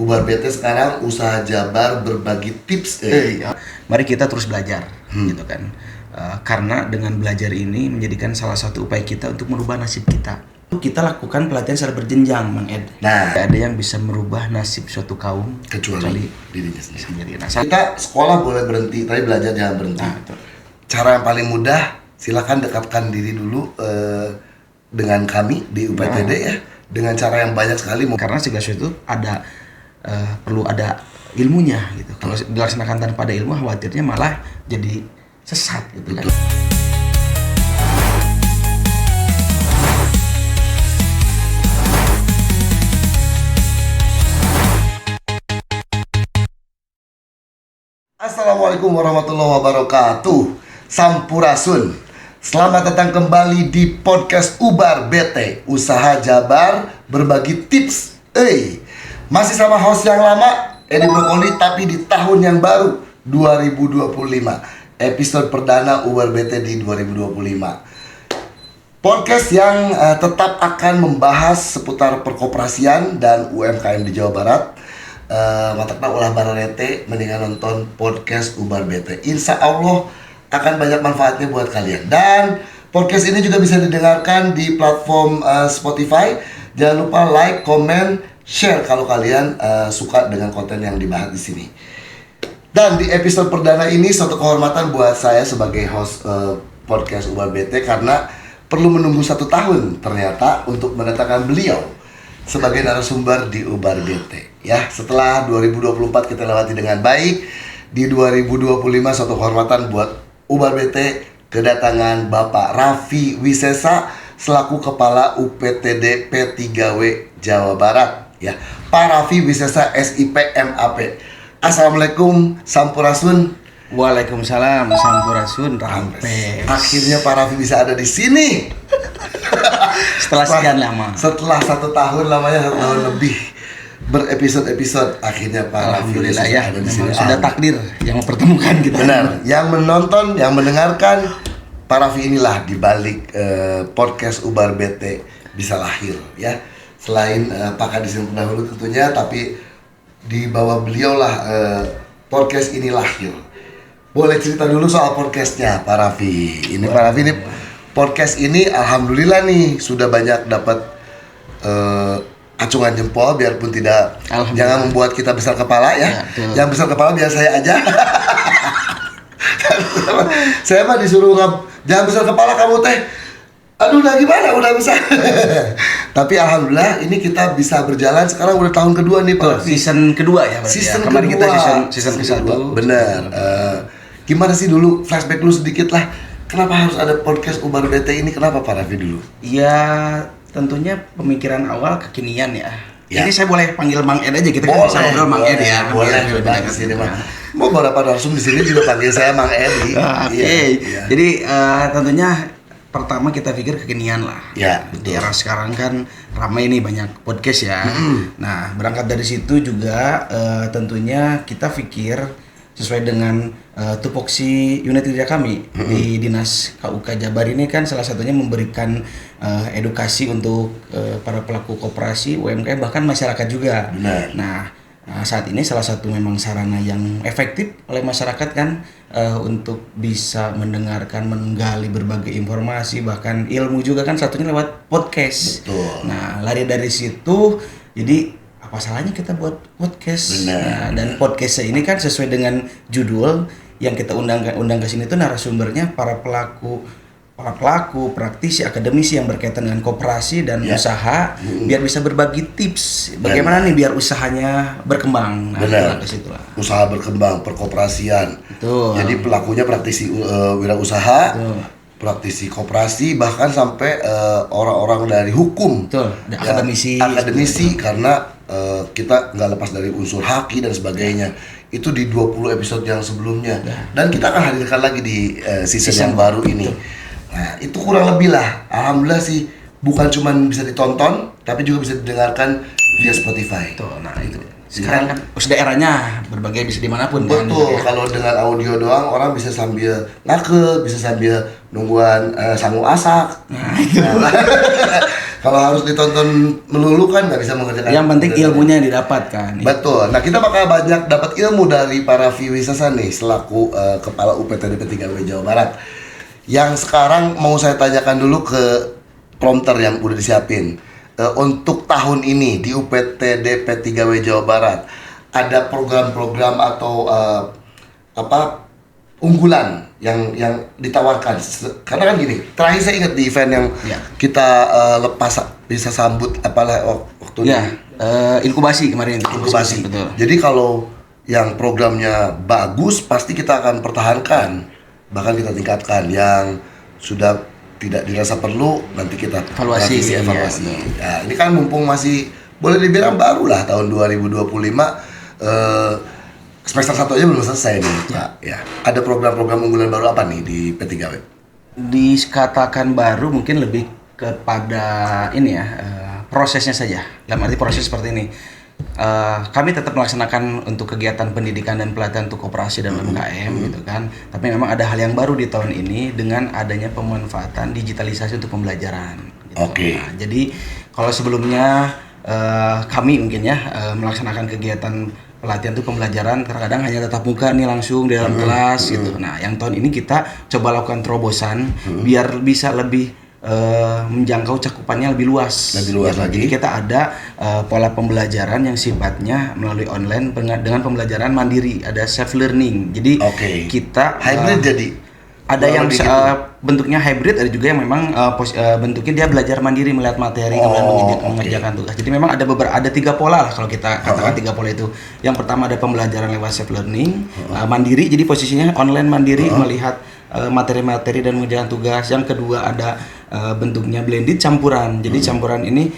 Ubar BT sekarang usaha Jabar berbagi tips. Mari kita terus belajar, gitu kan. Karena dengan belajar ini menjadikan salah satu upaya kita untuk merubah nasib kita. Kita lakukan pelatihan secara berjenjang, Mang Ed. Nah, Tidak ada yang bisa merubah nasib suatu kaum kecuali dirinya sendiri. Nah, Kita sekolah boleh berhenti, tapi belajar jangan berhenti. Cara yang paling mudah, silakan dekatkan diri dulu dengan kami di UPTD ya, dengan cara yang banyak sekali. Karena segala sesuatu ada perlu ada ilmunya gitu. Kalau dilaksanakan tanpa ada ilmu, khawatirnya malah jadi sesat gitu kan. Assalamualaikum warahmatullahi wabarakatuh. Sampurasun. Selamat datang kembali di podcast Ubar BT, usaha Jabar berbagi tips. Masih sama host yang lama, Edi Brokoli, tapi di tahun yang baru 2025. Episode perdana Ubar BT di 2025. Podcast yang tetap akan membahas seputar perkoperasian dan UMKM di Jawa Barat. Matakna ulah bararete mendingan nonton podcast Ubar BT. Insya Allah akan banyak manfaatnya buat kalian. Dan podcast ini juga bisa didengarkan di platform Spotify. Jangan lupa like, comment, share kalau kalian suka dengan konten yang dibahas di sini. Dan di episode perdana ini suatu kehormatan buat saya sebagai host podcast Ubar BT, karena perlu menunggu 1 tahun ternyata untuk mendatangkan beliau sebagai narasumber di Ubar BT. Ya, setelah 2024 kita lewati dengan baik, di 2025 suatu kehormatan buat Ubar BT kedatangan Bapak Raffi Wisesa selaku Kepala UPTD P3W Jawa Barat. Ya, Pak Raffi Wisesa SIP MAP. Assalamualaikum, Sampurasun. Waalaikumsalam, Sampurasun, Rampes. Akhirnya Pak Raffi bisa ada di sini. Setelah sekian lama. Setelah 1 tahun lamanya, 1 tahun lebih berepisode-episode, akhirnya Pak Raffi Alhamdulillah ya, ada di sini. sudah takdir yang mempertemukan kita. Benar, yang menonton, yang mendengarkan, Pak Raffi inilah di balik podcast Ubar BT bisa lahir ya. Selain Pak Kadis yang pendahulu tentunya, tapi di bawah beliau lah podcast ini lahir. Boleh cerita dulu soal podcastnya Pak Raffi. Ini Pak Raffi ini podcast ini alhamdulillah nih sudah banyak dapat acungan jempol, biarpun tidak, jangan membuat kita besar kepala ya. Yang besar kepala biar saya aja. Saya mah disuruh jangan besar kepala kamu teh. Aduh, udah gimana, udah besar. Tapi alhamdulillah ini kita bisa berjalan sekarang udah tahun kedua nih Pak. Season kedua ya. Season kemarin kedua. Kita season ke-1. Bener. Gimana sih dulu, flashback dulu sedikit lah. Kenapa harus ada podcast Ubar BT ini? Kenapa Pak Raffi dulu? Ya, tentunya pemikiran awal kekinian ya. Ya. Jadi saya boleh panggil Mang Ed aja, kita kan bisa ngobrol Mang Ed ya. Boleh, di sini Mang. Mau beberapa narsum di sini juga panggil saya Mang Edi. Oke. Jadi tentunya pertama kita pikir kekinian lah. Ya, di era sekarang kan ramai nih banyak podcast ya. Nah, berangkat dari situ juga tentunya kita pikir sesuai dengan tupoksi unit kerja kami di Dinas KUK Jabar ini kan salah satunya memberikan edukasi untuk para pelaku koperasi, UMKM, bahkan masyarakat juga. Benar. Nah, saat ini salah satu memang sarana yang efektif oleh masyarakat kan untuk bisa mendengarkan, menggali berbagai informasi, bahkan ilmu juga kan satunya lewat podcast. Betul. Nah, lari dari situ, jadi apa salahnya kita buat podcast? Nah, dan podcast ini kan sesuai dengan judul yang kita undang ke sini itu narasumbernya para pelaku praktisi, akademisi yang berkaitan dengan koperasi dan usaha, biar bisa berbagi tips bagaimana nih biar usahanya berkembang. Nah, benar. Usaha berkembang, perkoperasian. Betul. Jadi pelakunya praktisi wirausaha, praktisi koperasi, bahkan sampai orang-orang dari hukum. Betul. Ada akademisi karena kita nggak lepas dari unsur haki dan sebagainya. Itu di 20 episode yang sebelumnya. Dan kita akan hadirkan lagi di season yang baru ini. Nah, itu kurang lebih lah. Alhamdulillah sih, bukan cuma bisa ditonton, tapi juga bisa didengarkan via Spotify. Tuh, nah itu. Sekarang kan sudah eranya berbagai, bisa dimanapun. Betul, kan? kalau dengan audio doang orang bisa sambil ngake, bisa sambil nungguan sangu asak. Nah, itu. Kalau harus ditonton melulu kan nggak bisa mengerjakan. Yang penting ilmunya yang didapatkan. Betul. Nah, kita bakal banyak dapat ilmu dari para Viwisasa nih selaku kepala UPTDP 3W Jawa Barat. Yang sekarang mau saya tanyakan dulu ke prompter yang udah disiapin. Untuk tahun ini di UPTDP 3W Jawa Barat ada program-program atau unggulan yang ditawarkan. Karena kan gini, terakhir saya ingat di event yang kita lepas bisa sambut apalah waktu inkubasi kemarin. Inkubasi. Betul. Jadi kalau yang programnya bagus pasti kita akan pertahankan, bahkan kita tingkatkan. Yang sudah tidak dirasa perlu nanti kita evaluasi. Ya, ini kan mumpung masih boleh dibilang baru lah tahun 2025, semester 1 aja belum selesai nih Pak. Ya. Ada program-program unggulan baru apa nih di P3W? Dikatakan baru mungkin lebih kepada ini ya, prosesnya saja. Dalam arti proses seperti ini. Kami tetap melaksanakan untuk kegiatan pendidikan dan pelatihan untuk koperasi dan UMKM gitu kan. Tapi memang ada hal yang baru di tahun ini dengan adanya pemanfaatan digitalisasi untuk pembelajaran. Gitu. Oke. Nah, jadi kalau sebelumnya kami mungkin ya melaksanakan kegiatan pelatihan itu pembelajaran kadang-kadang hanya tatap muka nih langsung di dalam kelas gitu. Nah, yang tahun ini kita coba lakukan terobosan biar bisa lebih menjangkau cakupannya lebih luas. Lagi. Jadi kita ada pola pembelajaran yang sifatnya melalui online dengan pembelajaran mandiri, ada self learning. Jadi kita hybrid jadi ada yang bentuknya hybrid, ada juga yang memang bentuknya dia belajar mandiri melihat materi kemudian mengerjakan tugas. Jadi memang ada 3 pola lah kalau kita katakan 3 pola itu. Yang pertama ada pembelajaran lewat self learning mandiri, jadi posisinya online mandiri melihat materi-materi dan mengerjakan tugas. Yang kedua ada bentuknya blended campuran. Jadi campuran ini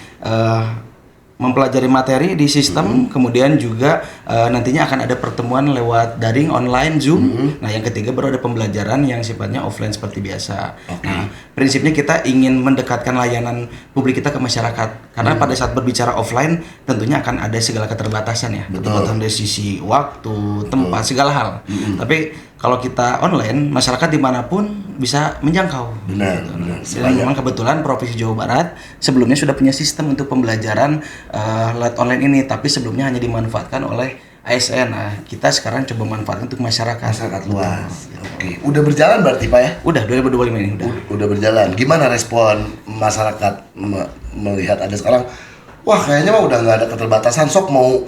mempelajari materi di sistem, kemudian juga nantinya akan ada pertemuan lewat daring online Zoom. Nah, yang ketiga baru ada pembelajaran yang sifatnya offline seperti biasa. Nah, prinsipnya kita ingin mendekatkan layanan publik kita ke masyarakat. Karena pada saat berbicara offline tentunya akan ada segala keterbatasan ya. Keterbatasan dari sisi waktu, tempat, segala hal. Tapi kalau kita online, masyarakat dimanapun bisa menjangkau. Benar. Dan memang kebetulan Provinsi Jawa Barat sebelumnya sudah punya sistem untuk pembelajaran lewat online ini, tapi sebelumnya hanya dimanfaatkan oleh ASN. Nah, kita sekarang coba manfaatkan untuk masyarakat luas. Oke. Udah berjalan berarti Pak ya? Udah 2025 ini udah berjalan. Gimana respon masyarakat melihat ada sekarang? Wah, kayaknya mah udah nggak ada keterbatasan. Sok mau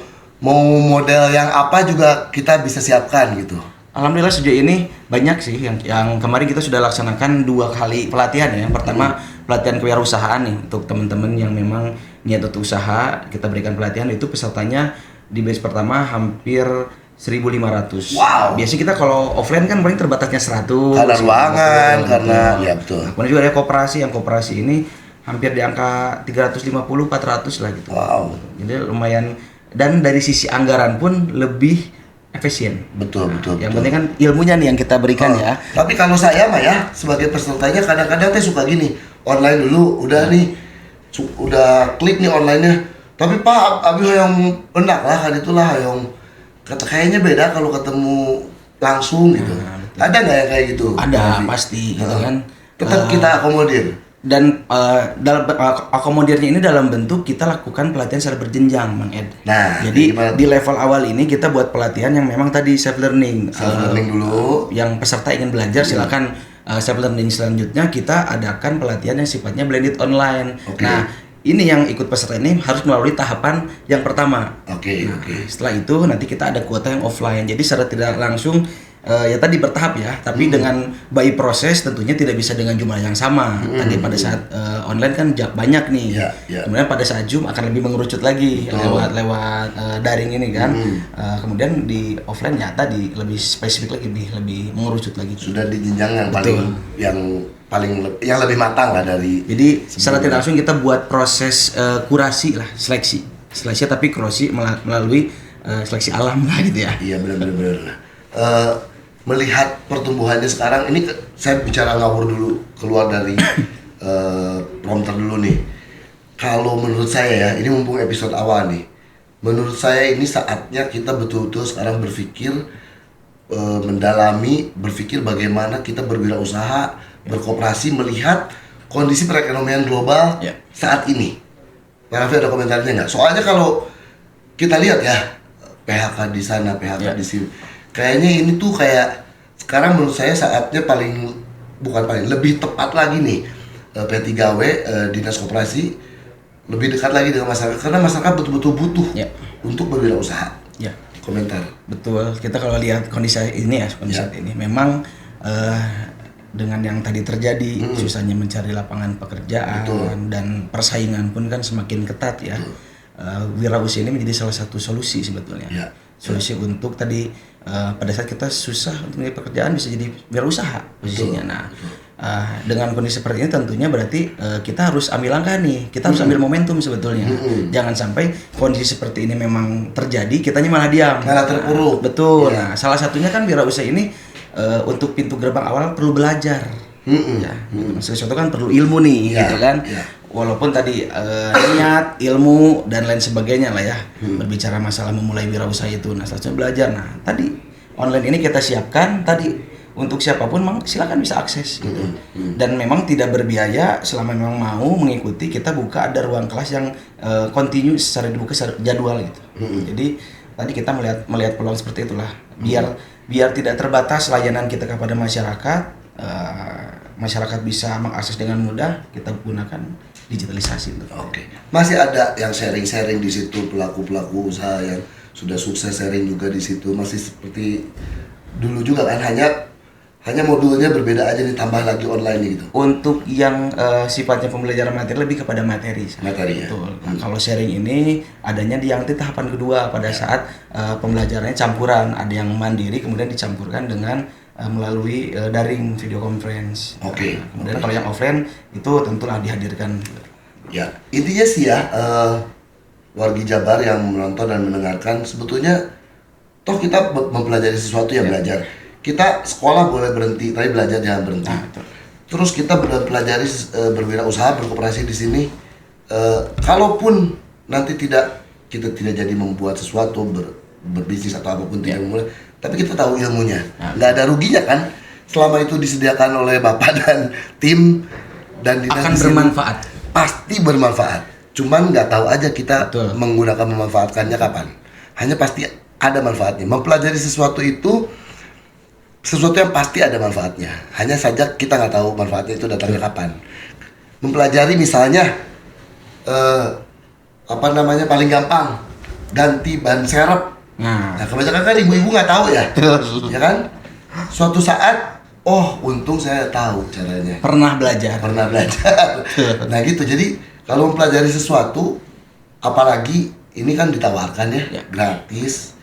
model yang apa juga kita bisa siapkan gitu. Alhamdulillah sejauh ini banyak sih yang kemarin kita sudah laksanakan 2 kali pelatihan ya. Yang pertama pelatihan kewirausahaan nih untuk teman-teman yang memang niat untuk usaha, kita berikan pelatihan. Itu pesertanya di batch pertama hampir 1.500. Wow. Biasanya kita kalau offline kan paling terbatasnya 100. Karena ruangan, karena ya betul. Kemudian juga ada koperasi, yang koperasi ini hampir di angka 350-400 lah gitu. Wow. Jadi lumayan, dan dari sisi anggaran pun lebih efisien. Betul. Yang penting kan ilmunya nih yang kita berikan ya. Tapi kalau saya mah ya sebagai pesertanya kadang-kadang suka gini, online dulu udah nih udah klik nih online-nya. Tapi Pak, abi yang enak lah kan itulah yang kayaknya beda kalau ketemu langsung gitu. Ada nggak yang kayak gitu? Ada pasti gitu kan. Tetap kita akomodir. Dan dalam akomodirnya ini dalam bentuk kita lakukan pelatihan secara berjenjang, Bang Ed. Nah, jadi di level awal ini kita buat pelatihan yang memang tadi self learning. Dulu. Yang peserta ingin belajar silakan self learning. Selanjutnya kita adakan pelatihan yang sifatnya blended online. Nah, ini yang ikut peserta ini harus melalui tahapan yang pertama. Setelah itu nanti kita ada kuota yang offline. Jadi secara tidak langsung ya tadi bertahap ya, tapi dengan by proses tentunya tidak bisa dengan jumlah yang sama. Tadi pada saat online kan banyak nih. Kemudian pada saat Zoom akan lebih mengerucut lagi lewat daring ini kan. Kemudian di offline ya tadi lebih spesifik lagi, lebih mengerucut lagi. Sudah di jenjang yang lebih matang lah dari. Jadi secara tidak langsung kita buat proses kurasi lah, seleksi tapi kurasi melalui seleksi alam lah gitu ya. Iya benar. Melihat pertumbuhannya sekarang ini, saya bicara ngawur dulu, keluar dari prompter dulu nih. Kalau menurut saya ya, ini mumpung episode awal nih, menurut saya ini saatnya kita betul-betul sekarang berpikir mendalami, berpikir bagaimana kita berwirausaha, berkoperasi, melihat kondisi perekonomian global Ya. saat ini. Pak Raffi ada komentarnya nggak? Soalnya kalau kita lihat ya, PHK di sana, PHK Ya. di sini, kayaknya ini tuh kayak sekarang menurut saya saatnya lebih tepat lagi nih, P3W, Dinas Koperasi lebih dekat lagi dengan masyarakat karena masyarakat betul-betul butuh Ya. untuk berwirausaha. Ya. Komentar. Betul, kita kalau lihat kondisi ini ya, kondisi Ya. saat ini memang dengan yang tadi terjadi, susahnya mencari lapangan pekerjaan. Betul. Dan persaingan pun kan semakin ketat ya. Wirausaha ini menjadi salah satu solusi sebetulnya. Ya. Solusi untuk tadi pada saat kita susah untuk mencari pekerjaan bisa jadi wirausaha posisinya. Nah, dengan kondisi seperti ini tentunya berarti kita harus ambil langkah nih, kita harus ambil momentum sebetulnya. Jangan sampai kondisi seperti ini memang terjadi, kitanya malah diam, Malah terpuruk. Betul. Ya. Nah, salah satunya kan wirausaha ini untuk pintu gerbang awal perlu belajar. Ya, gitu. Sesuatu kan perlu ilmu nih, Ya, gitu kan. ya. Walaupun tadi niat, ilmu dan lain sebagainya lah ya. Berbicara masalah memulai wirausaha itu, nah salah satunya belajar. Nah, tadi online ini kita siapkan tadi untuk siapapun silakan bisa akses gitu. Dan memang tidak berbiaya selama memang mau mengikuti, kita buka ada ruang kelas yang continue secara dibuka secara jadwal gitu. Jadi tadi kita melihat peluang seperti itulah. Biar tidak terbatas layanan kita kepada masyarakat, masyarakat bisa mengakses dengan mudah, kita gunakan digitalisasi untuk. Oke. Masih ada yang sharing-sharing di situ, pelaku-pelaku usaha yang sudah sukses sharing juga di situ. Masih seperti dulu juga kan, hanya modulnya berbeda aja, ditambah lagi online gitu. Untuk yang sifatnya pembelajaran materi lebih kepada materi. Materi ya. Betul. Nah, kalau sharing ini adanya di yang tahapan kedua pada saat pembelajarannya campuran, ada yang mandiri kemudian dicampurkan dengan melalui daring video conference. Oke. Nah, kemudian kalau yang offline itu tentulah dihadirkan. Ya, intinya sih ya, wargi Jabar yang menonton dan mendengarkan, sebetulnya toh kita mempelajari sesuatu ya, belajar. Kita sekolah boleh berhenti, tapi belajar jangan berhenti. Nah, betul. Terus kita pelajari berwirausaha, berkoperasi di sini. Kalaupun nanti kita tidak jadi membuat sesuatu, berbisnis atau apapun tidak mulai, tapi kita tahu ilmunya, nggak ada ruginya kan? Selama itu disediakan oleh Bapak dan tim dan dinas Akan di sini, bermanfaat. pasti bermanfaat. Cuman nggak tahu aja kita Betul. memanfaatkannya kapan. Hanya pasti ada manfaatnya. Mempelajari sesuatu itu sesuatu yang pasti ada manfaatnya. Hanya saja kita nggak tahu manfaatnya itu datangnya kapan. Mempelajari misalnya paling gampang ganti ban serep. Nah, Nah, kebanyakan kan ibu-ibu nggak tahu ya, ya kan? Suatu saat, oh untung saya tahu caranya. pernah belajar. Pernah belajar. Nah gitu, jadi kalau mempelajari sesuatu, apalagi ini kan ditawarkan ya, gratis.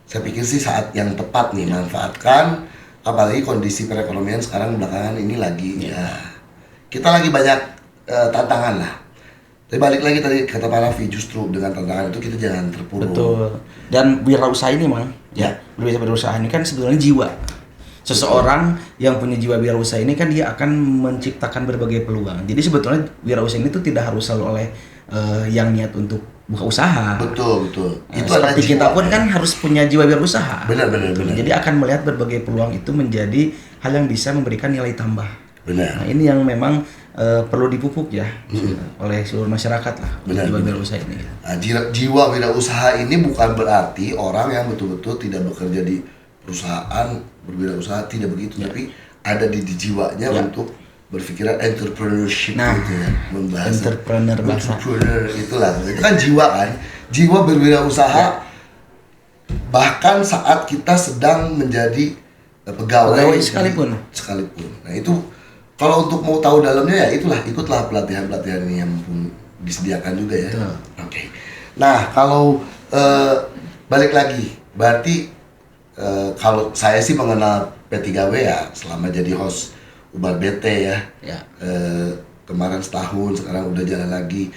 Saya pikir sih saat yang tepat nih, manfaatkan. Apalagi kondisi perekonomian sekarang belakangan ini lagi ya, kita lagi banyak tantangan lah. Tapi balik lagi tadi kata Pak Raffi, justru dengan tantangan itu kita jangan terpuruk. Betul. Dan wirausaha ini, Mang, ya, wirausaha ini kan sebetulnya jiwa. Seseorang yang punya jiwa wirausaha ini kan dia akan menciptakan berbagai peluang. Jadi sebetulnya wirausaha ini tuh tidak harus selalu oleh yang niat untuk buka usaha. Betul. Itu Seperti ada kita jiwa, pun ya. kan harus punya jiwa wirausaha. Benar. Jadi akan melihat berbagai peluang itu menjadi hal yang bisa memberikan nilai tambah. Benar. Nah, ini yang memang perlu dipupuk ya oleh seluruh masyarakat lah. Benar, Jiwa benar. wirausaha ini. Nah, jiwa wirausaha ini bukan berarti orang yang betul-betul tidak bekerja di perusahaan berwirausaha, tidak begitu, tapi ada di jiwanya untuk berpikiran entrepreneurship gitu ya, membahas entrepreneur itulah, itu kan jiwa kan, jiwa berwirausaha. Bahkan saat kita sedang menjadi pegawai sekalipun. Nah itu kalau untuk mau tahu dalamnya ya ikutlah pelatihan-pelatihan yang disediakan juga ya. Oke. Nah kalau balik lagi, berarti kalau saya sih mengenal P3W ya selama jadi host Ubar BT ya. Kemarin setahun, sekarang udah jalan lagi.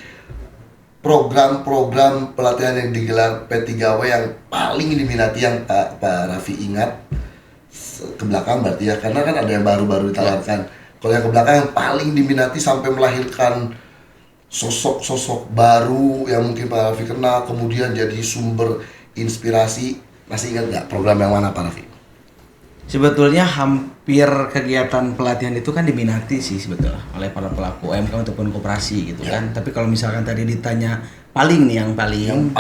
Program-program pelatihan yang digelar P3W yang paling diminati yang Pak Raffi ingat ke belakang berarti ya, karena kan ada yang baru-baru ditawarkan. Kalau yang ke belakang yang paling diminati sampai melahirkan sosok-sosok baru yang mungkin Pak Raffi kenal, kemudian jadi sumber inspirasi. Masih ingat nggak program yang mana Pak Raffi? Sebetulnya hampir kegiatan pelatihan itu kan diminati sih sebetulnya oleh para pelaku UMKM ataupun koperasi gitu kan. Tapi kalau misalkan tadi ditanya paling nih yang paling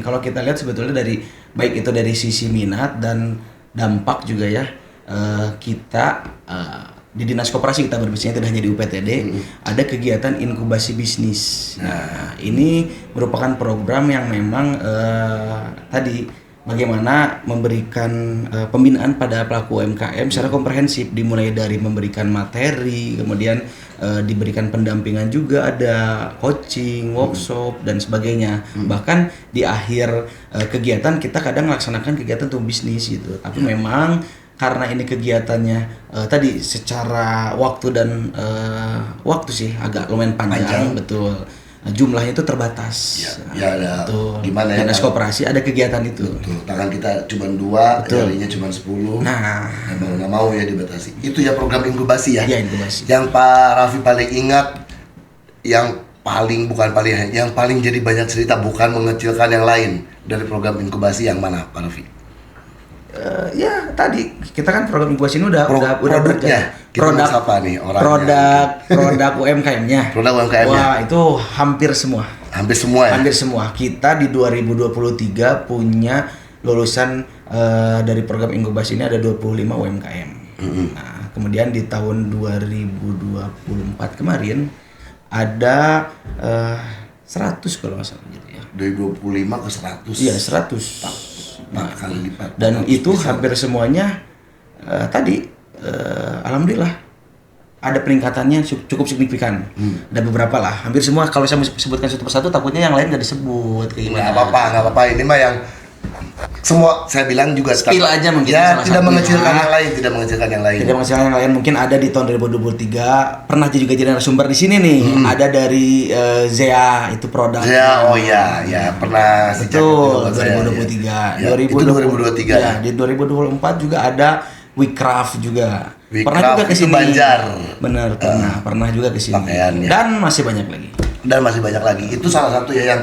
kalau kita lihat sebetulnya dari baik itu dari sisi minat dan dampak juga ya, kita di Dinas Koperasi kita berbisnis tidak hanya di UPTD, ada kegiatan inkubasi bisnis. Nah, ini merupakan program yang memang tadi bagaimana memberikan pembinaan pada pelaku UMKM secara komprehensif, dimulai dari memberikan materi, kemudian diberikan pendampingan juga, ada coaching, workshop dan sebagainya. Bahkan di akhir kegiatan kita kadang melaksanakan kegiatan untuk bisnis gitu. Tapi memang karena ini kegiatannya tadi secara waktu dan waktu sih agak lumayan panjang. Betul. Jumlahnya itu terbatas. Ya ada gimana ya? Dinas Koperasi ada kegiatan itu. Betul. Tangan kita cuma 2, jarinya cuma 10. Nah, nggak mau ya dibatasi. Itu ya program inkubasi ya. Iya, inkubasi. Yang Pak Raffi paling ingat, yang paling jadi banyak cerita, bukan mengecilkan yang lain dari program inkubasi, yang mana Pak Raffi? Ya tadi kita kan program inkubasi ini udah produknya. Produk apa nih orangnya? Produk UMKM-nya. Produk UMKM-nya. Wah, itu hampir semua. Hampir semua ya. Hampir semua. Kita di 2023 punya lulusan dari program inkubasi ini ada 25 UMKM. Nah, kemudian di tahun 2024 kemarin ada 100 kalau nggak salah gitu ya. Dari 25 ke 100. Iya, 100. Nah, kali lipat. Dan itu hampir semuanya tadi alhamdulillah ada peningkatannya cukup signifikan. Ada beberapa lah, hampir semua. Kalau saya sebutkan satu persatu takutnya yang lain nggak disebut kayak gimana. Nggak apa-apa. Ini mah yang semua saya bilang juga skill aja mungkin. Ya, tidak mengecilkan yang lain. Tidak mengecilkan yang lain. Mungkin ada di tahun 2023 pernah juga jadi narasumber di sini nih. Ada dari Zea, itu produk. Zea, oh ya pernah. Betul, 2023. Ya, itu 2023. Ya, di 2024 juga ada Wicraft juga. Pernah juga ke sini Banjar. Benar, pernah juga ke sini. Pakaiannya. Dan masih banyak lagi. Itu salah satu ya yang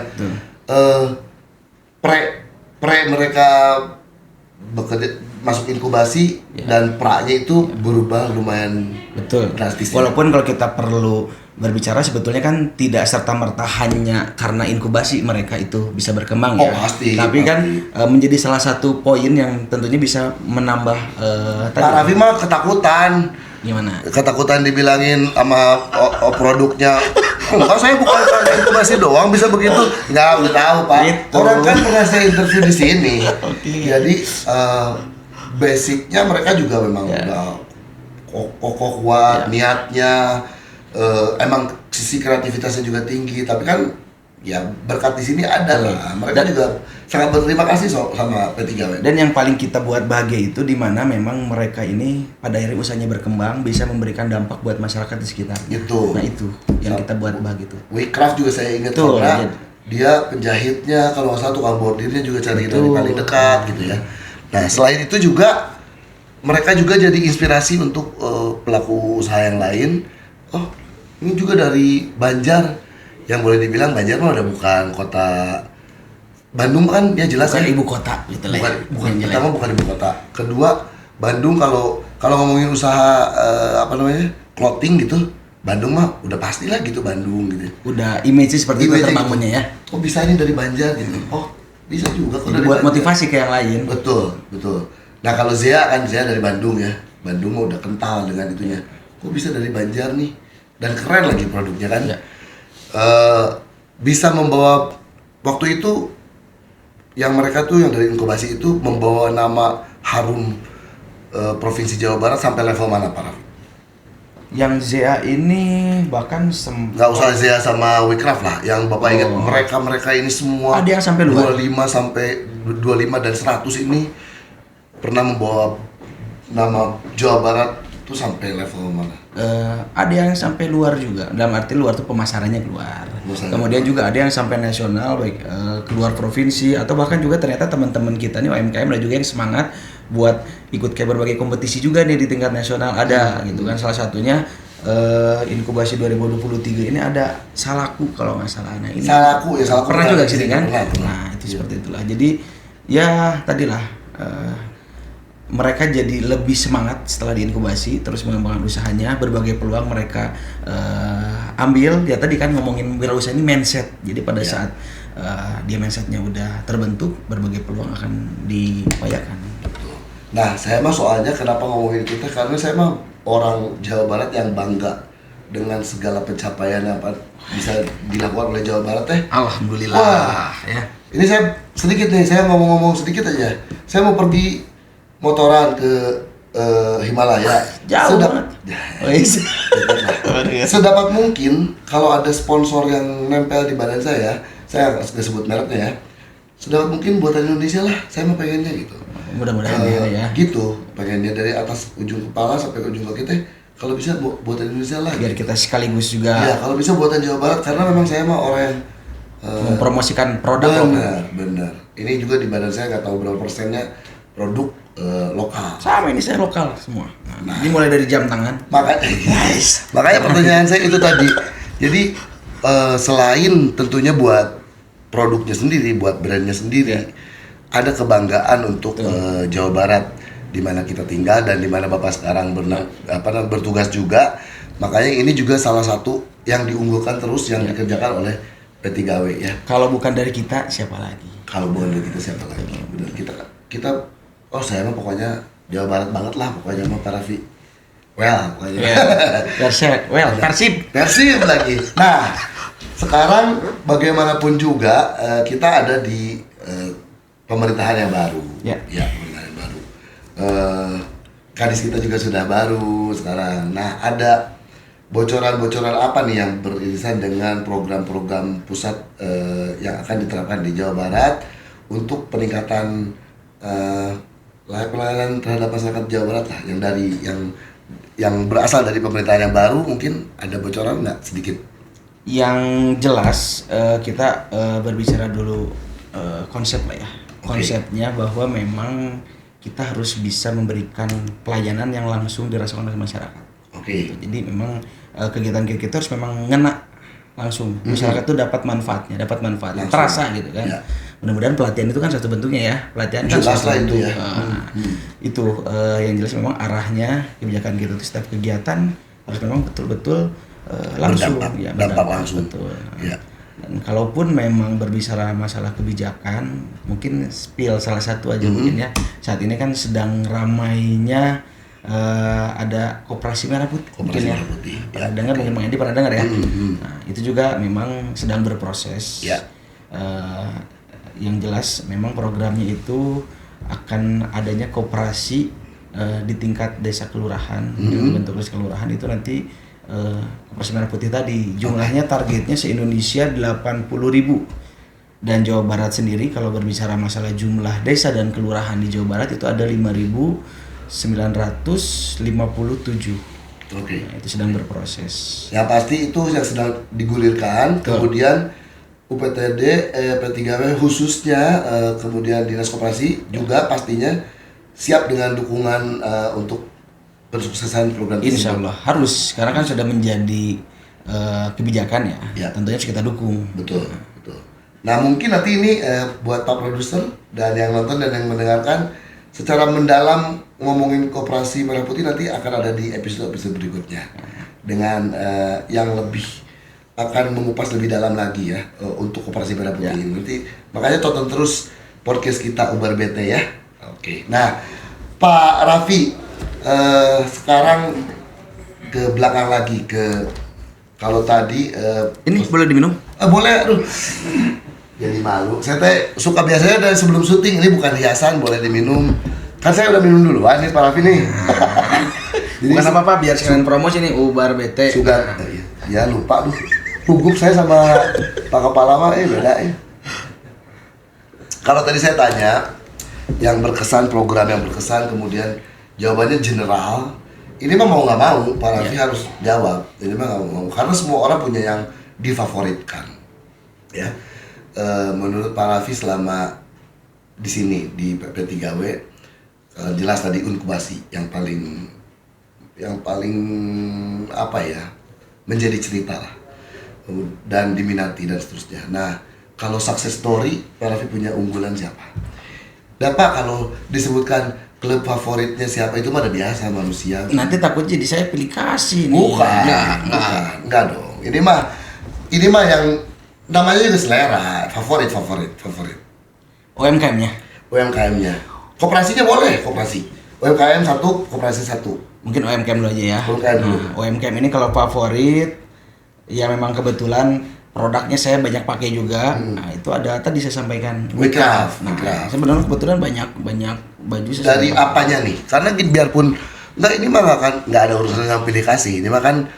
mereka bekerja masuk inkubasi dan pra-nya itu berubah lumayan drastis. Walaupun kalau kita perlu berbicara sebetulnya kan tidak serta-merta hanya karena inkubasi mereka itu bisa berkembang ya. Pasti. Tapi kan menjadi salah satu poin yang tentunya bisa menambah Pak Raffi mah ketakutan. Gimana? Ketakutan dibilangin sama produknya. Kalau saya bukan karena inkubasi doang bisa begitu. Nggak, udah tahu Pak. Gitu. Orang kan pernah saya interview di sini. Jadi basicnya mereka juga memang udah kokoh kuat, niatnya. Emang sisi kreativitasnya juga tinggi, tapi kan ya berkat di sini ada lah. Mereka juga sangat berterima kasih sama P3W. Dan yang paling kita buat bahagia itu di mana memang mereka ini pada akhirnya usahanya berkembang, bisa memberikan dampak buat masyarakat di sekitar. Itu. Nah itu yang kita buat bahagia itu. Wicraft juga saya ingat karena dia penjahitnya, kalau nggak salah tukang bordirnya juga cari dari paling dekat gitu ya. Nah selain itu juga mereka juga jadi inspirasi untuk pelaku usaha yang lain. Oh, ini juga dari Banjar, yang boleh dibilang Banjar mah udah bukan kota Bandung kan, ya jelas bukan ya. ibu kota gitu lah. Pertama bukan ibu kota. Kedua, Bandung kalau ngomongin usaha clothing gitu, Bandung mah udah pastilah gitu Bandung gitu. Udah image seperti itu terbangunnya ya. Oh bisa ini dari Banjar gitu. Oh bisa juga kalau dari buat Banjar. Motivasi ke yang lain. Betul. Nah kalau Zea dari Bandung ya. Bandung mah udah kental dengan itunya. Kok bisa dari Banjar nih? Dan keren lagi produknya kan. Ya. Bisa membawa waktu itu yang mereka tuh yang dari inkubasi itu membawa nama harum Provinsi Jawa Barat sampai level mana Pak Raffi? Yang Zea ini bahkan nggak usah Zea sama Wicraft lah, yang Bapak ingat mereka ini semua ada yang sampai 25 dan 100 ini pernah membawa nama Jawa Barat tuh sampai level mana? Ada yang sampai luar juga, dalam arti luar tuh pemasarannya keluar. Kemudian juga ada yang sampai nasional, baik keluar provinsi atau bahkan juga ternyata teman-teman kita nih UMKM ada juga yang semangat buat ikut kayak berbagai kompetisi juga nih di tingkat nasional ada gitu kan. Salah satunya inkubasi 2023 ini ada Salaku kalau nggak salah. Nah, ini Salaku pernah juga sini kan? Nah itu seperti itulah. Jadi ya tadilah mereka jadi lebih semangat setelah diinkubasi, terus mengembangkan usahanya, berbagai peluang mereka ambil. Ya tadi kan ngomongin wirausaha ini mindset. Jadi pada saat dia mindsetnya udah terbentuk, berbagai peluang akan diupayakan. Nah, saya mah soalnya kenapa ngomongin kita, karena saya mah orang Jawa Barat yang bangga dengan segala pencapaian yang bisa dilakukan oleh Jawa Barat teh. Alhamdulillah. Wah, Ya. ini saya sedikit nih, saya ngomong-ngomong sedikit aja. Saya mau pergi motoran ke Himalaya. Jauh banget. Oh, iya. Sedapat mungkin kalau ada sponsor yang nempel di badan saya nggak sebut mereknya ya. Sedapat mungkin buatan Indonesia lah, saya mau pengennya gitu. Mudah-mudahan ya. Gitu, pengennya dari atas ujung kepala sampai ke ujung kaki teh. Kalau bisa buatan Indonesia lah. Biar kita sekaligus juga Ya, kalau bisa buatan Jawa Barat, karena memang saya mah orang yang mempromosikan produk lokal. benar. Ini juga di badan saya nggak tahu berapa persennya produk lokal. Sama ini saya lokal semua. Nah, ini mulai dari jam tangan. Makanya pertanyaan saya itu tadi. Jadi selain tentunya buat produknya sendiri, buat brandnya sendiri, ada kebanggaan untuk Jawa Barat di mana kita tinggal dan di mana Bapak sekarang bertugas juga. Makanya ini juga salah satu yang diunggulkan terus yang dikerjakan oleh P3W ya. Kalau bukan dari kita, siapa lagi? Kalau bukan dari kita siapa lagi? Benar, kita saya mah pokoknya Jawa Barat banget lah pokoknya mah Pak Raffi. Pokoknya. Persib lagi. Nah, sekarang bagaimanapun juga kita ada di pemerintahan yang baru. Ya, pemerintahan yang baru. Kadis kita juga sudah baru sekarang. Nah, ada bocoran-bocoran apa nih yang beririsan dengan program-program pusat yang akan diterapkan di Jawa Barat untuk peningkatan pelayanan terhadap masyarakat Jawa Barat lah, yang berasal dari pemerintahan yang baru. Mungkin ada bocoran nggak sedikit? Yang jelas kita berbicara dulu konsep lah ya. Konsepnya bahwa memang kita harus bisa memberikan pelayanan yang langsung dirasakan oleh masyarakat. Jadi memang kegiatan kita harus memang ngena langsung. Masyarakat itu dapat manfaatnya langsung. Terasa gitu kan. Ya. Mudah-mudahan pelatihan itu kan satu bentuknya ya. Pelatihan kan satu bentuk ya. Itu yang jelas memang arahnya kebijakan kita itu setiap kegiatan harus memang betul-betul langsung berdampak langsung. Betul. Ya. Dan kalaupun memang berbicara masalah kebijakan, mungkin spill salah satu aja mungkin ya. Saat ini kan sedang ramainya ada Koperasi Merah Putih. Koperasi Merah Putih. Pernah dengar mungkin Bang Edi pernah dengar ya. Nah, itu juga memang sedang berproses. Ya. Yang jelas memang programnya itu akan adanya koperasi di tingkat desa kelurahan, dengan bentuk desa kelurahan itu nanti Koperasi Merah Putih tadi jumlahnya targetnya se-Indonesia 80.000. Dan Jawa Barat sendiri kalau berbicara masalah jumlah desa dan kelurahan di Jawa Barat itu ada 5.957. Nah, itu sedang berproses. Yang pasti itu yang sedang digulirkan. Kemudian UPTD P3W khususnya kemudian Dinas Koperasi juga pastinya siap dengan dukungan untuk kesuksesan program tersebut. Insya Allah harus, karena kan sudah menjadi kebijakan ya. Tentunya harus kita dukung. Betul. Nah, mungkin nanti ini buat Pak Produser dan yang nonton dan yang mendengarkan secara mendalam ngomongin Koperasi Merah Putih nanti akan ada di episode berikutnya dengan yang lebih akan mengupas lebih dalam lagi ya untuk Koperasi Merah Putih ini. Nanti makanya tonton terus podcast kita Ubar BT ya. Nah, Pak Raffi, sekarang ke belakang lagi kalau tadi ini boleh diminum? Boleh, aduh. Jadi malu. Saya suka biasanya dari sebelum syuting, ini bukan hiasan, boleh diminum. Kan saya udah minum duluan nih Pak Raffi nih. Jadi bukan apa-apa, biar sekalian promosi nih Ubar BT. Sudah. Ya lupa tuh. Gugup saya sama Pak Kepala mah beda ya. Kalau tadi saya tanya yang berkesan, program yang berkesan, kemudian jawabannya general. Ini mah mau nggak mau Pak Raffi harus jawab. Ini mah nggak mau karena semua orang punya yang difavoritkan. Ya. Menurut Pak Raffi selama di sini di P3W jelas tadi inkubasi yang paling apa ya, menjadi cerita lah dan diminati dan seterusnya. Nah, kalau success story Pak Raffi punya unggulan siapa? Dan Pak, kalau disebutkan klub favoritnya siapa itu mah udah biasa manusia. Nanti takut jadi saya pilih kasih nih. Bukan, Enggak. enggak dong. Ini mah yang namanya juga selera, favorit. UMKM-nya. UMKM-nya. Koperasinya boleh, koperasi. UMKM satu, koperasi satu. Mungkin UMKM dulu aja ya. UMKM dulu. UMKM ini kalau favorit, ya memang kebetulan produknya saya banyak pakai juga. Nah, itu ada tadi saya sampaikan. Wicraft. Nah, sebenarnya kebetulan banyak baju saya Dari sudah pakai. apanya nih? Karena biarpun ini mah nggak ada urusan dengan pilih kasih. Ini mah kan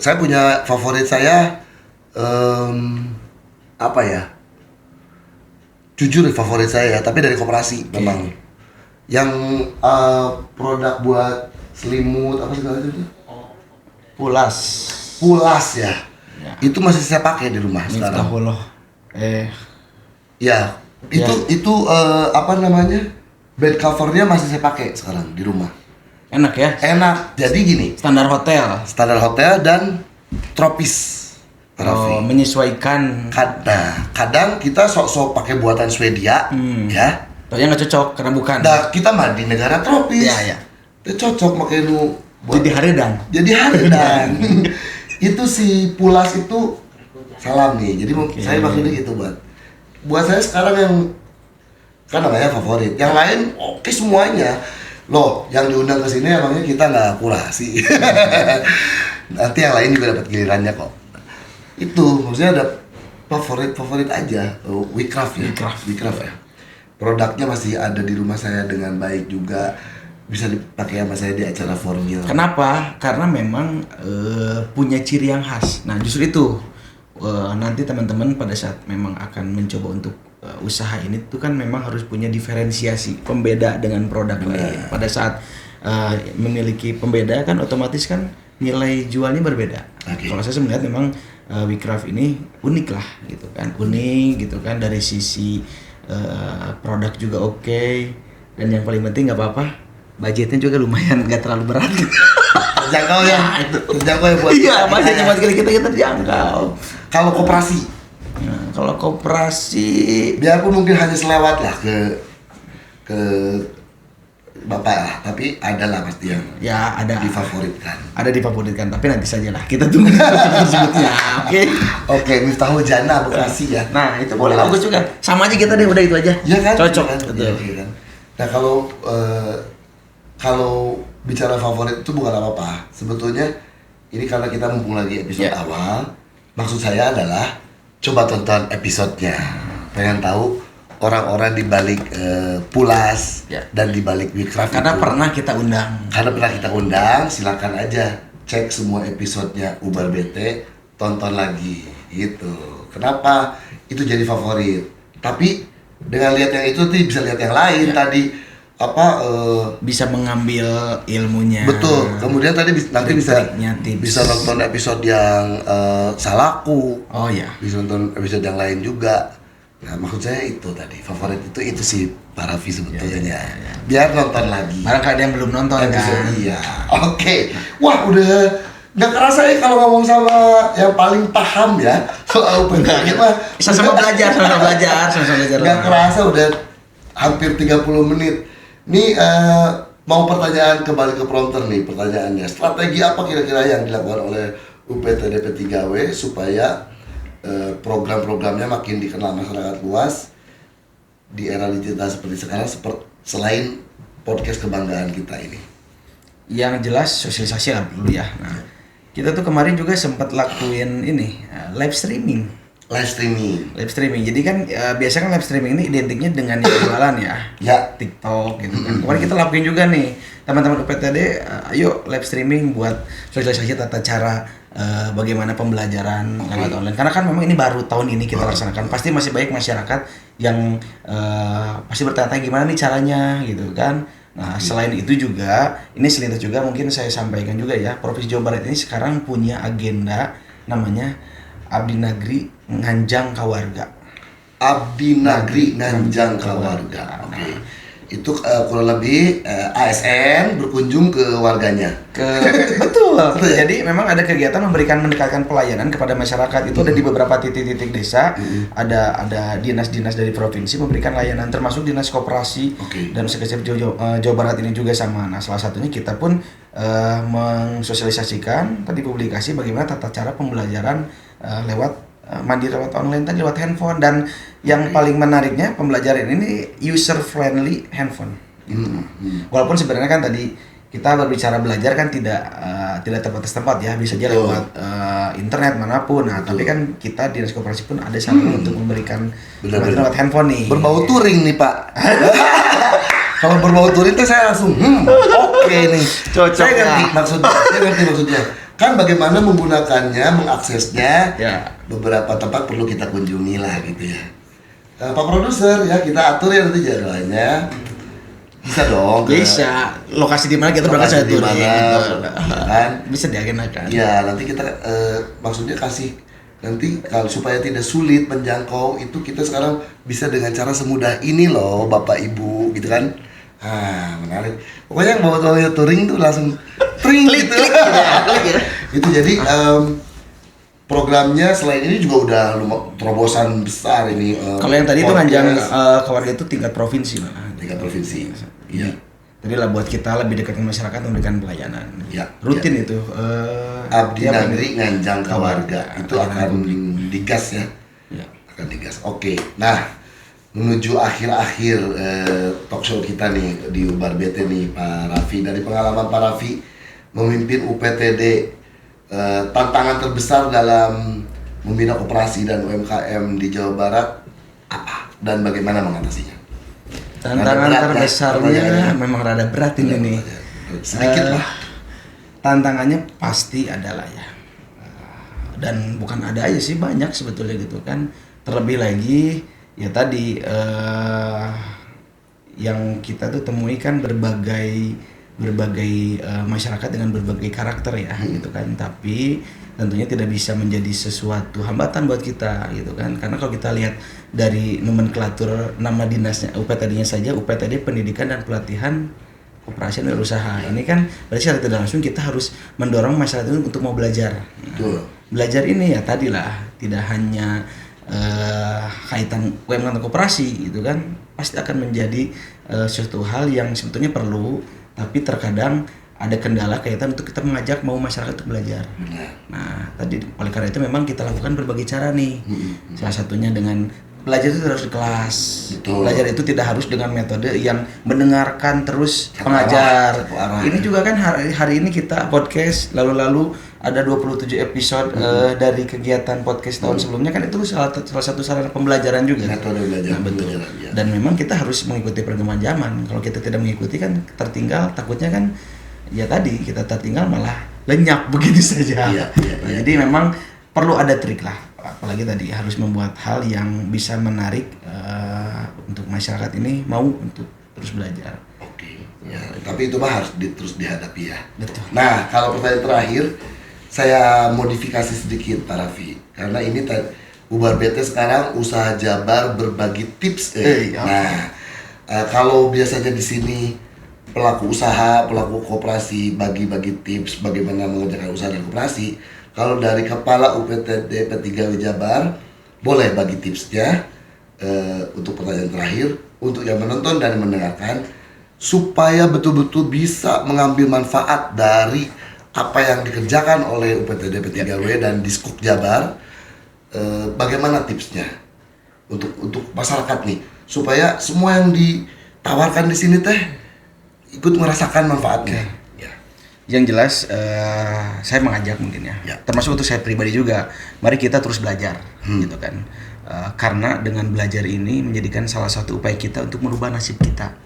saya punya favorit saya apa ya? Jujur favorit saya, tapi dari koperasi memang. Yang produk buat selimut apa segala itu? Pulas ya. Itu masih saya pakai di rumah sekarang. Miftahullah. Ya, itu apa namanya? Bed covernya masih saya pakai sekarang di rumah. Enak ya? Enak. Jadi gini, Standar hotel. standar hotel dan tropis. Raffi. Menyesuaikan. Kadang kita sok-sok pakai buatan Swedia, ya. Taunya nggak cocok karena bukan. Nah, kita mah di negara tropis. Ya. Kita cocok pakai nu Jadi haredan. Jadi haredan. Itu si Pulas itu salam nih. Jadi saya maksudnya gitu buat saya sekarang yang kan namanya favorit. Yang lain oke semuanya. Loh, yang diundang ke sini emangnya kita nggak kurasi. Nanti yang lain juga dapat gilirannya kok. Itu maksudnya ada favorit aja. Wicraft ya. Produknya masih ada di rumah saya dengan baik juga. Bisa dipakai sama saya di acara formal. Kenapa? Karena memang punya ciri yang khas. Nah, justru itu nanti teman-teman pada saat memang akan mencoba untuk usaha ini tuh kan memang harus punya diferensiasi, pembeda dengan produk lain. Pada saat memiliki pembeda kan otomatis kan nilai jualnya berbeda. Okay. Kalau saya melihat memang Wicraft ini unik lah gitu kan. Unik gitu kan dari sisi produk juga oke. Dan yang paling penting nggak apa-apa, budgetnya juga lumayan, nggak terlalu berat. Terjangkau ya, terjangkau ya buat iya, budgetnya buat kita terjangkau. Kalau koperasi, Nah, kalau koperasi, biarpun mungkin hanya selewat lah ke bapak lah, tapi ada lah pasti yang ya ada difavoritkan. tapi nanti saja lah kita tunggu tersebutnya. Oke, Miftahul Jannah Bekasi ya. Nah, itu boleh bagus juga. Sama aja kita deh, udah itu aja. Iya kan? Cocok. Iya kan? Betul. Iya kan? Nah, kalau bicara favorit itu bukan apa-apa. Sebetulnya ini karena kita mumpung lagi episode awal, maksud saya adalah coba tonton episodenya. Pengen tahu orang-orang di balik Pulas dan di balik Wicraft. Karena itu. pernah kita undang. Silakan aja cek semua episodenya Ubar BT, tonton lagi gitu. Kenapa itu jadi favorit? Tapi dengan lihat yang itu tuh bisa lihat yang lain tadi bisa mengambil ilmunya. Betul. Kemudian tadi nanti bisa nonton episode yang Salahku. Oh ya. Bisa nonton episode yang lain juga. Nah, maksud saya itu tadi favorit itu sih para Raffi sebetulnya. Ya. Biar nonton lagi. Barangkali ada yang belum nonton episode kan. Iya. Oke. Wah, udah nggak kerasa ya kalau ngomong sama yang paling paham ya soal penyakit mah. Sama-sama belajar. Nggak kerasa udah hampir 30 menit. Nih mau pertanyaan kembali ke prompter nih pertanyaannya. Strategi apa kira-kira yang dilakukan oleh UPTD P3W supaya program-programnya makin dikenal masyarakat luas di era digital seperti sekarang selain podcast kebanggaan kita ini? Yang jelas sosialisasi lah dulu ya. Nah, kita tuh kemarin juga sempat lakuin ini live streaming. Jadi kan biasanya kan live streaming ini identiknya dengan yang jualan ya. TikTok gitu kan. Kemarin kita lakuin juga nih teman-teman UPTD, ayo live streaming buat sosialisasi tata cara bagaimana pembelajaran lewat online. Karena kan memang ini baru tahun ini kita laksanakan. Pasti masih banyak masyarakat yang pasti bertanya gimana nih caranya gitu kan. Nah, selain itu juga ini selintas juga mungkin saya sampaikan juga ya, Provinsi Jawa Barat ini sekarang punya agenda namanya Abdi Negeri Nganjang Kawarga. Abdi Negeri Nganjang Kawarga. Oke. Itu kurang lebih ASN berkunjung ke warganya. Betul. Jadi memang ada kegiatan mendekatkan pelayanan kepada masyarakat. Itu ada di beberapa titik-titik desa. Ada dinas-dinas dari provinsi memberikan layanan, termasuk dinas koperasi dan sekecil Jawa Barat ini juga sama. Nah, salah satunya kita pun mensosialisasikan tadi publikasi bagaimana tata cara pembelajaran lewat mandiri lewat online tadi, lewat handphone. Dan yang paling menariknya pembelajaran ini user friendly handphone gitu. Walaupun sebenarnya kan tadi kita berbicara belajar kan tidak terbatas tempat ya, bisa aja lewat internet manapun. Nah, tapi kan kita dinas koperasi pun ada sarana untuk memberikan lewat handphone nih. Berbau touring nih Pak. Kalau berbau touring tuh saya langsung oke nih. Cocok. Saya ngerti maksudnya. Kan bagaimana menggunakannya, mengaksesnya, beberapa tempat perlu kita kunjungi lah gitu ya. Pak Produser ya, kita atur ya nanti jadwalnya. Bisa dong. Bisa. Lokasi di mana kita berangkat saya tuh kan? Bisa diagendakan. Ya, nanti kita maksudnya kasih nanti kalau supaya tidak sulit menjangkau itu kita sekarang bisa dengan cara semudah ini loh Bapak Ibu gitu kan. Menarik. Pokoknya yang bawa touring tuh langsung tring gitu. Itu jadi programnya selain ini juga udah terobosan besar ini. Kalau yang tadi itu Nganjang keluarga itu tingkat provinsi malah. Tingkat provinsi. Iya. Jadi lah buat kita lebih dekat dengan masyarakat memberikan pelayanan. Ya. Rutin itu. Abdi Negeri Nganjang Kawarga itu akan digas ya. Ya. Akan digas. Oke. Nah, menuju akhir-akhir talk show kita nih di Ubar BT nih Pak Raffi. Dari pengalaman Pak Raffi memimpin UPTD, tantangan terbesar dalam membina koperasi dan UMKM di Jawa Barat apa dan bagaimana mengatasinya? Tantangan terbesarnya memang rada berat ini nih. Sedikit lah. Tantangannya pasti adalah ya. Dan bukan ada aja sih, banyak sebetulnya gitu kan. Terlebih lagi ya tadi yang kita tuh temui kan berbagai masyarakat dengan berbagai karakter ya gitu kan, tapi tentunya tidak bisa menjadi sesuatu hambatan buat kita gitu kan, karena kalau kita lihat dari nomenklatur nama dinasnya UPTD-nya saja, UPTD Pendidikan dan Pelatihan Koperasi dan Usaha, ini kan berarti secara tidak langsung kita harus mendorong masyarakat itu untuk mau belajar. Belajar ini ya tadilah tidak hanya kaitan UMKM atau koperasi gitu kan, pasti akan menjadi suatu hal yang sebetulnya perlu, tapi terkadang ada kendala kaitan untuk kita mengajak mau masyarakat untuk belajar. Nah, tadi oleh karena itu memang kita lakukan berbagai cara nih. Salah satunya dengan belajar itu harus di kelas. Belajar itu tidak harus dengan metode yang mendengarkan terus pengajar. Ini juga kan hari ini kita podcast, lalu ada 27 episode dari kegiatan podcast tahun sebelumnya kan, itu salah satu sarana pembelajaran juga. Metode belajar. Nah, betul. Ya. Dan memang kita harus mengikuti perkembangan zaman. Kalau kita tidak mengikuti kan tertinggal, takutnya kan ya tadi kita tertinggal malah lenyap begitu saja. Jadi memang perlu ada trik lah. Apalagi tadi harus membuat hal yang bisa menarik untuk masyarakat ini mau untuk terus belajar. Oke. Ya, tapi itu mah harus terus dihadapi ya. Betul. Nah, kalau pertanyaan terakhir saya modifikasi sedikit Pak Raffi, karena ini Ubar BT sekarang usaha Jabar berbagi tips. Nah, kalau biasanya di sini pelaku usaha, pelaku koperasi bagi-bagi tips bagaimana mengerjakan usaha dan koperasi. Kalau dari Kepala UPTD P3W Jabar, boleh bagi tipsnya untuk pertanyaan terakhir, untuk yang menonton dan mendengarkan, supaya betul-betul bisa mengambil manfaat dari apa yang dikerjakan oleh UPTD P3W dan Diskuk Jabar. Bagaimana tipsnya untuk masyarakat nih, supaya semua yang ditawarkan di sini teh ikut merasakan manfaatnya. Yang jelas saya mengajak mungkin ya, termasuk untuk saya pribadi juga, mari kita terus belajar gitu kan, karena dengan belajar ini menjadikan salah satu upaya kita untuk merubah nasib kita.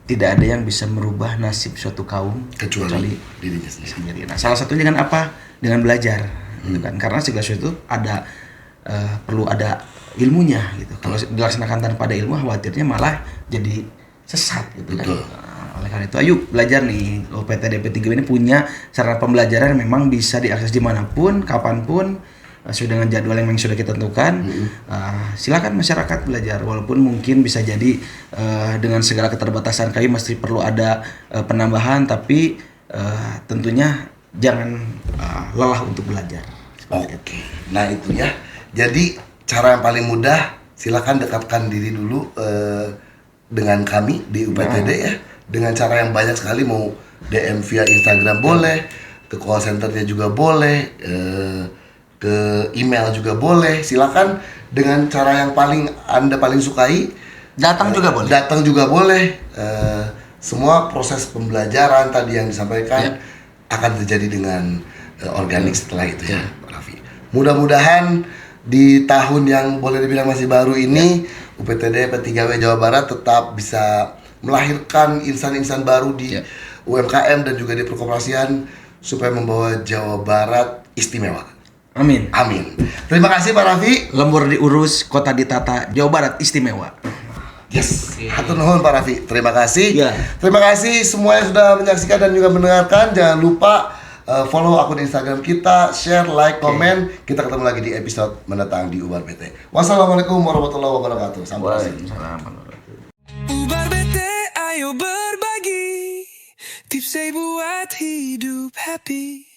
Tidak ada yang bisa merubah nasib suatu kaum kecuali dirinya sendiri. Nah, salah satunya dengan apa? Dengan belajar gitu kan, karena segala sesuatu ada perlu ada ilmunya gitu. Kalau dilaksanakan tanpa ada ilmu, khawatirnya malah jadi sesat gitu kan. Oleh karena itu, ayo belajar nih. UPTD P3W ini punya sarana pembelajaran yang memang bisa diakses dimanapun, kapanpun, sesuai dengan jadwal yang sudah kita tentukan. Silakan masyarakat belajar, walaupun mungkin bisa jadi dengan segala keterbatasan kami masih perlu ada penambahan, tapi tentunya jangan lelah untuk belajar. Oke. Nah itu ya. Jadi cara yang paling mudah, silakan dekatkan diri dulu dengan kami di UPTD ya. Dengan cara yang banyak sekali, mau DM via Instagram boleh, ke call centernya juga boleh, ke email juga boleh. Silakan dengan cara yang Anda paling sukai. Datang juga boleh. Datang juga boleh. Semua proses pembelajaran tadi yang disampaikan akan terjadi dengan organik setelah itu ya, Pak Raffi. Mudah-mudahan di tahun yang boleh dibilang masih baru ini, UPTD P3W Jawa Barat tetap bisa melahirkan insan-insan baru di UMKM dan juga di perkoperasian supaya membawa Jawa Barat istimewa. Amin. Amin. Terima kasih Pak Raffi. Lembur diurus, kota ditata, Jawa Barat istimewa. Yes. Hatur nuhun Pak Raffi. Terima kasih. Ya. Terima kasih semua yang sudah menyaksikan dan juga mendengarkan. Jangan lupa follow akun Instagram kita, share, like, komen. Kita ketemu lagi di episode mendatang di Ubar BT. Wassalamualaikum warahmatullahi wabarakatuh. Sampai jumpa. Ubar BT, ayo berbagi tips buat hidup happy.